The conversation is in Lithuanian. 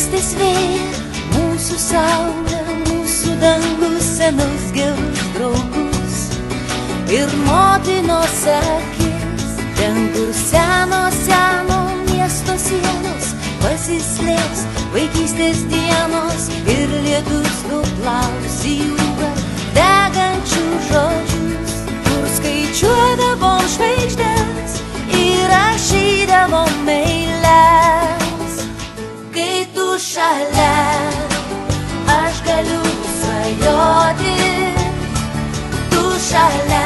vaikystės vėja, mūsų saulė, mūsų dangus, senus gerus draugus ir motinos akis, ten, kur seno miesto sienos pasislėps vaikystės dienos ir lietus nuplaus į jūrą degančių žodžius, kur skaičiuodavom žvaigždės ir rašydavom eiles. Kai tu šalia, aš galiu svajoti, tu šalia.